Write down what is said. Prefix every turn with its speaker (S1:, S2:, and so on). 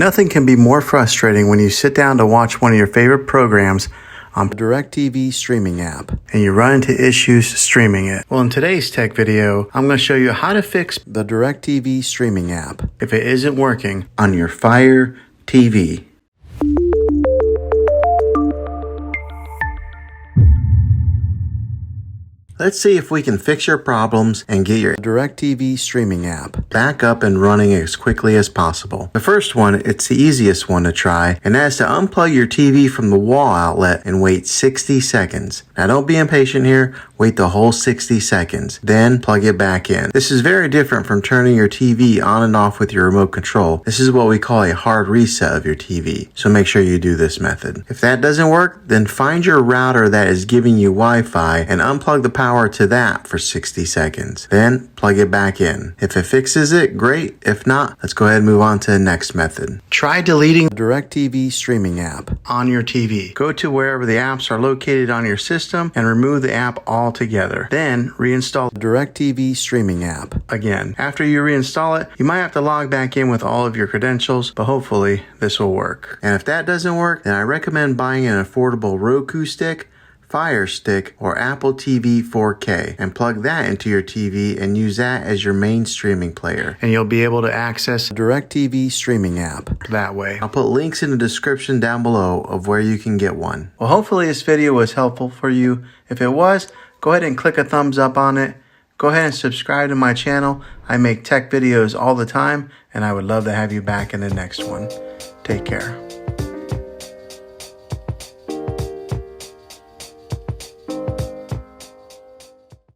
S1: Nothing can be more frustrating when you sit down to watch one of your favorite programs on the DirecTV streaming app and you run into issues streaming it. Well, in today's tech video, I'm going to show you how to fix the DirecTV streaming app if it isn't working on your Fire TV. Let's see if we can fix your problems and get your DirecTV streaming app back up and running as quickly as possible. The first one, it's the easiest one to try, and that is to unplug your TV from the wall outlet and wait 60 seconds. Now don't be impatient here, wait the whole 60 seconds, then plug it back in. This is very different from turning your TV on and off with your remote control. This is what we call a hard reset of your TV, so make sure you do this method. If that doesn't work, then find your router that is giving you Wi-Fi and unplug the power to that for 60 seconds. Then plug it back in. If it fixes it, great. If not, let's go ahead and move on to the next method. Try deleting the DirecTV streaming app on your TV. Go to wherever the apps are located on your system and remove the app altogether. Then reinstall the DirecTV streaming app again. After you reinstall it, you might have to log back in with all of your credentials, but hopefully this will work. And if that doesn't work, then I recommend buying an affordable Roku stick, Fire Stick, or Apple TV 4K and plug that into your TV and use that as your main streaming player. And you'll be able to access the DirecTV streaming app that way. I'll put links in the description down below of where you can get one. Well, hopefully this video was helpful for you. If it was, go ahead and click a thumbs up on it. Go ahead and subscribe to my channel. I make tech videos all the time, and I would love to have you back in the next one. Take care.